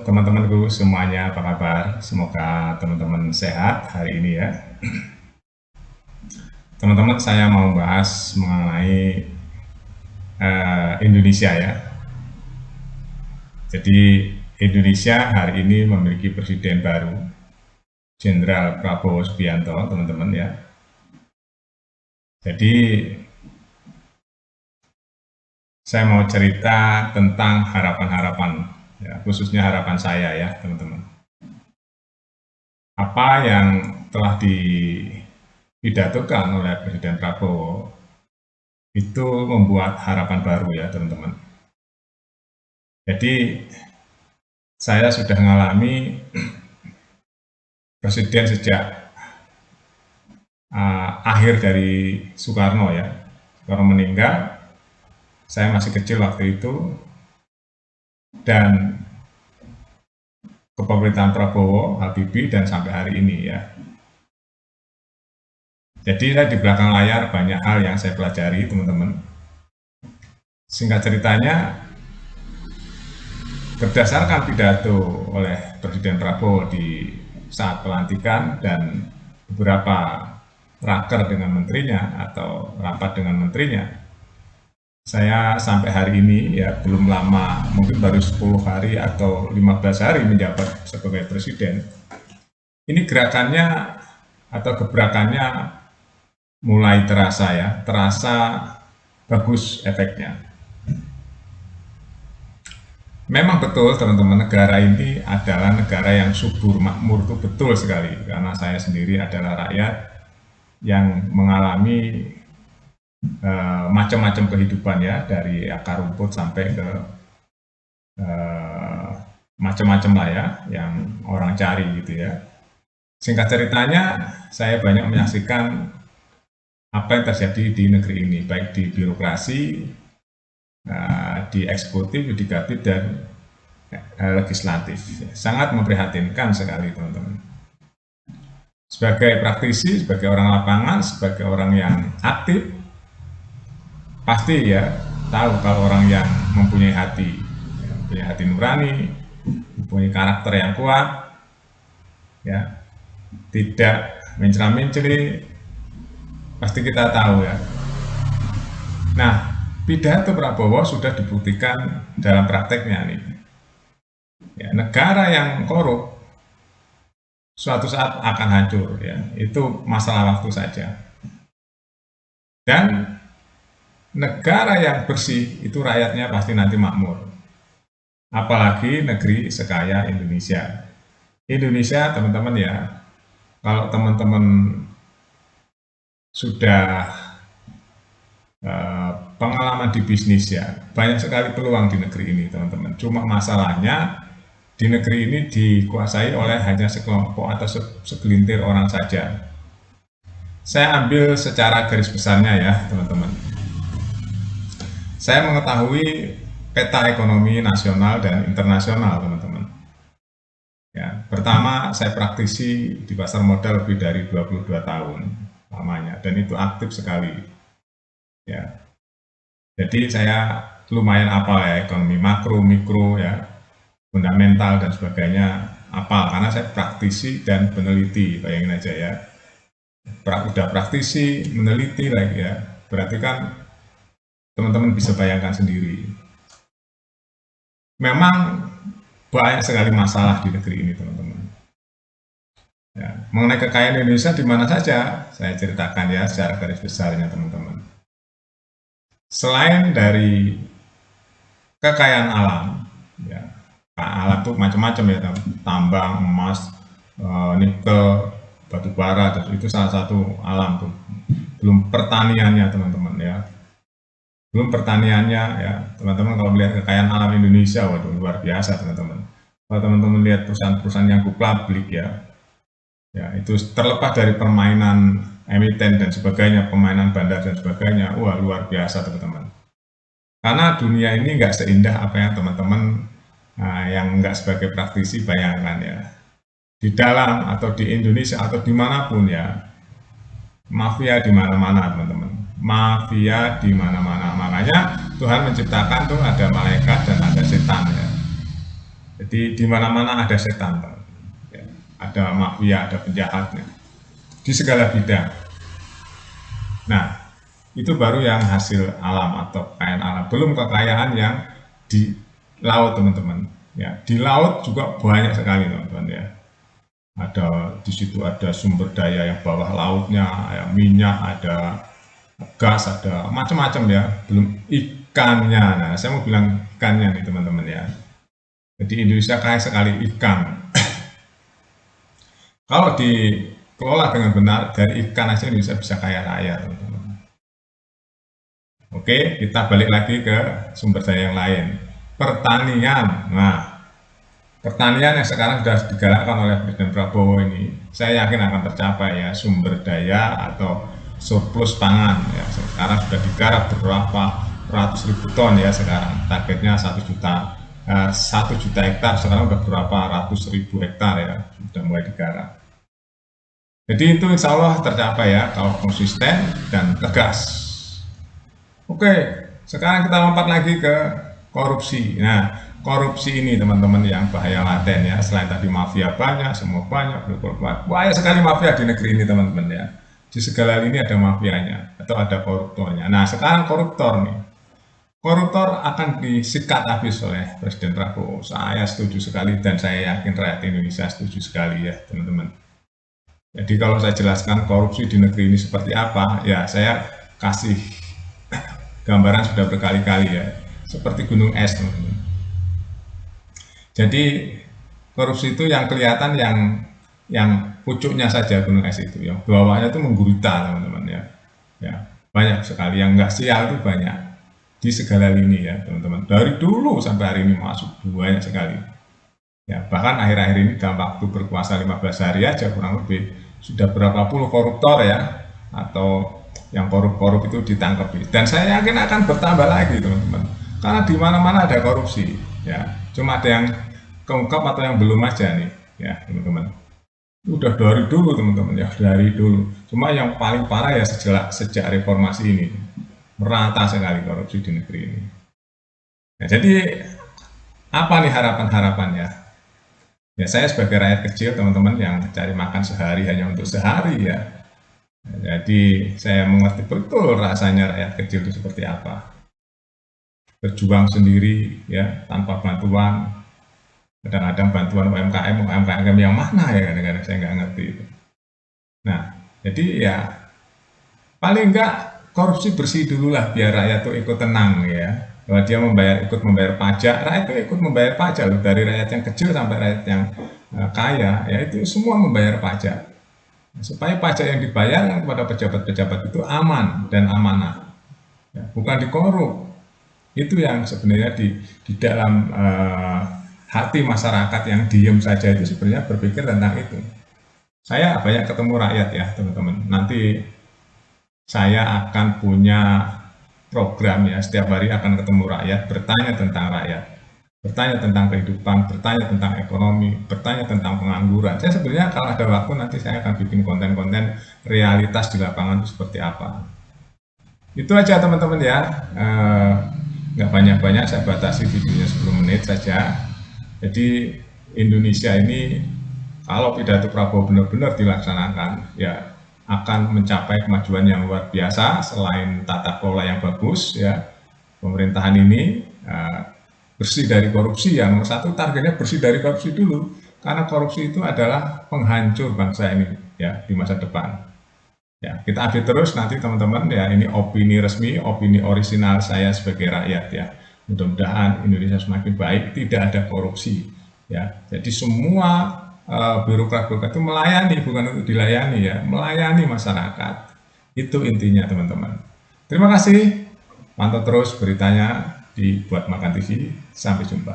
teman-temanku semuanya, apa kabar? Semoga teman-teman sehat hari ini ya. Teman-teman, saya mau bahas mengenai Indonesia ya. Jadi Indonesia hari ini memiliki presiden baru, Jenderal Prabowo Subianto, teman-teman ya. Jadi saya mau cerita tentang harapan-harapan, ya, khususnya harapan saya ya, teman-teman. Apa yang telah dipidatokan oleh Presiden Prabowo itu membuat harapan baru ya, teman-teman. Jadi saya sudah mengalami presiden sejak akhir dari Soekarno ya. Soekarno meninggal, saya masih kecil waktu itu, dan kepemerintahan Prabowo, Habibie, dan sampai hari ini ya. Jadi di belakang layar banyak hal yang saya pelajari, teman-teman. Singkat ceritanya, berdasarkan pidato oleh Presiden Prabowo di saat pelantikan dan beberapa raker dengan menterinya atau rapat dengan menterinya, saya sampai hari ini ya belum lama, mungkin baru 10 hari atau 15 hari menjabat sebagai presiden. Ini gerakannya atau gebrakannya mulai terasa ya, terasa bagus efeknya. Memang betul teman-teman, negara ini adalah negara yang subur, makmur, itu betul sekali. Karena saya sendiri adalah rakyat yang mengalami macam-macam kehidupan ya, dari akar rumput sampai ke macam-macam lah ya, yang orang cari gitu ya. Singkat ceritanya, saya banyak menyaksikan apa yang terjadi di negeri ini, baik di birokrasi, di eksekutif, yudikatif, dan legislatif. Sangat memprihatinkan sekali teman-teman. Sebagai praktisi, sebagai orang lapangan, sebagai orang yang aktif, pasti ya tahu kalau orang yang mempunyai hati nurani, mempunyai karakter yang kuat, ya, tidak mencela-menceli, pasti kita tahu ya. Nah, pidato Prabowo sudah dibuktikan dalam prakteknya nih. Ya, negara yang korup suatu saat akan hancur ya, itu masalah waktu saja. Dan negara yang bersih itu rakyatnya pasti nanti makmur. Apalagi negeri sekaya Indonesia. Indonesia teman-teman ya, kalau teman-teman sudah pengalaman di bisnis ya, banyak sekali peluang di negeri ini teman-teman. Cuma masalahnya di negeri ini dikuasai oleh hanya sekelompok atau segelintir orang saja. Saya ambil secara garis besarnya ya teman-teman. Saya mengetahui peta ekonomi nasional dan internasional teman-teman. Ya, pertama saya praktisi di pasar modal lebih dari 22 tahun lamanya, dan itu aktif sekali. Ya, jadi saya lumayan apa ya, ekonomi makro, mikro ya, fundamental dan sebagainya apa, karena saya praktisi dan peneliti. Bayangin aja ya, udah praktisi, meneliti lagi ya, berarti kan teman-teman bisa bayangkan sendiri. Memang banyak sekali masalah di negeri ini teman-teman. Ya, mengenai kekayaan Indonesia di mana saja saya ceritakan ya secara garis besarnya teman-teman. Selain dari kekayaan alam, ya, alam itu macam-macam ya, tambang, emas, nikel, batu bara, itu salah satu alam tuh. Belum pertaniannya teman-teman ya, belum pertaniannya ya teman-teman. Kalau melihat kekayaan alam Indonesia, waduh luar biasa teman-teman. Kalau teman-teman lihat perusahaan-perusahaan yang go publik ya, itu terlepas dari permainan emiten dan sebagainya, permainan bandar dan sebagainya, wah luar biasa teman-teman. Karena dunia ini nggak seindah apa yang teman-teman yang nggak sebagai praktisi bayangkan ya. Di dalam atau di Indonesia atau dimanapun ya, mafia di mana-mana teman-teman. Mafia di mana-mana. Makanya Tuhan menciptakan tuh ada malaikat dan ada setan ya. Jadi di mana-mana ada setan, ya, ada mafia, ada penjahatnya di segala bidang. Nah, itu baru yang hasil alam atau kekayaan alam, belum kekayaan yang di laut teman-teman. Ya, di laut juga banyak sekali teman-teman ya. Ada di situ ada sumber daya yang bawah lautnya, ya, minyak, ada gas, ada macam-macam ya. Belum ikannya. Nah, saya mau bilang ikannya nih teman-teman ya. Jadi Indonesia kaya sekali ikan. Kalau dikelola dengan benar, dari ikan aja Indonesia bisa kaya raya teman-teman. Oke, kita balik lagi ke sumber daya yang lain. Pertanian. Nah, pertanian yang sekarang sudah digalakkan oleh Presiden Prabowo ini, saya yakin akan tercapai ya sumber daya atau surplus pangan. Ya, sekarang sudah digarap berapa ratus ribu ton ya sekarang. Targetnya 1 juta hektar, sekarang sudah berapa ratus ribu hektar ya sudah mulai digarap. Jadi itu insya Allah tercapai ya kalau konsisten dan tegas. Oke, sekarang kita lompat lagi ke korupsi. Nah, korupsi ini teman-teman yang bahaya laten ya. Selain tadi mafia banyak, semua banyak, banyak sekali mafia di negeri ini teman-teman ya. Di segala lini ada mafianya atau ada koruptornya. Nah, sekarang koruptor nih. Koruptor akan disikat habis oleh Presiden Prabowo. Saya setuju sekali dan saya yakin rakyat Indonesia setuju sekali ya teman-teman. Jadi kalau saya jelaskan korupsi di negeri ini seperti apa, ya saya kasih gambaran sudah berkali-kali ya, seperti gunung es teman-teman. Jadi korupsi itu yang kelihatan yang pucuknya saja gunung es itu, yang bawahnya itu menggurita teman-teman ya. Ya banyak sekali yang nggak sial itu banyak di segala lini ya teman-teman. Dari dulu sampai hari ini masuk banyak sekali. Ya bahkan akhir-akhir ini dalam waktu berkuasa 15 hari aja kurang lebih sudah berapa puluh koruptor ya atau yang korup-korup itu ditangkap dan saya yakin akan bertambah lagi teman-teman karena di mana-mana ada korupsi ya cuma ada yang keungkap atau yang belum aja nih ya teman-teman udah dari dulu teman-teman ya dari dulu cuma yang paling parah ya sejak reformasi ini merata sekali korupsi di negeri ini. Nah, jadi apa nih harapan-harapan ya saya sebagai rakyat kecil teman-teman yang cari makan sehari hanya untuk sehari ya. Jadi saya mengerti betul rasanya rakyat kecil itu seperti apa. Berjuang sendiri ya tanpa bantuan. Kadang-kadang bantuan UMKM yang mana ya kadang-kadang saya nggak ngerti itu. Nah, jadi ya paling nggak korupsi bersih dulu lah biar rakyat itu ikut tenang ya. Bahwa dia ikut membayar pajak, rakyat itu ikut membayar pajak loh dari rakyat yang kecil sampai rakyat yang kaya ya itu semua membayar pajak. Supaya pajak yang dibayarkan kepada pejabat-pejabat itu aman dan amanah, ya, bukan dikorup. Itu yang sebenarnya di dalam hati masyarakat yang diem saja itu sebenarnya berpikir tentang itu. Saya banyak ketemu rakyat ya teman-teman. Nanti saya akan punya program ya, setiap hari akan ketemu rakyat, bertanya tentang rakyat. Bertanya tentang kehidupan, bertanya tentang ekonomi, bertanya tentang pengangguran. Saya sebenarnya kalau ada waktu nanti saya akan bikin konten-konten realitas di lapangan itu seperti apa. Itu aja teman-teman ya. Nggak banyak-banyak, saya batasi videonya 10 menit saja. Jadi Indonesia ini kalau pidato Prabowo benar-benar dilaksanakan, ya akan mencapai kemajuan yang luar biasa selain tata kelola yang bagus ya. Pemerintahan ini bersih dari korupsi ya nomor satu targetnya bersih dari korupsi dulu karena korupsi itu adalah penghancur bangsa ini ya di masa depan ya kita update terus nanti teman-teman ya ini opini resmi opini orisinal saya sebagai rakyat ya mudah-mudahan Indonesia semakin baik tidak ada korupsi ya jadi semua birokrat-birokrat itu melayani bukan untuk dilayani ya melayani masyarakat itu intinya teman-teman. Terima kasih, pantau terus beritanya di Buat Makan TV. Sampai jumpa.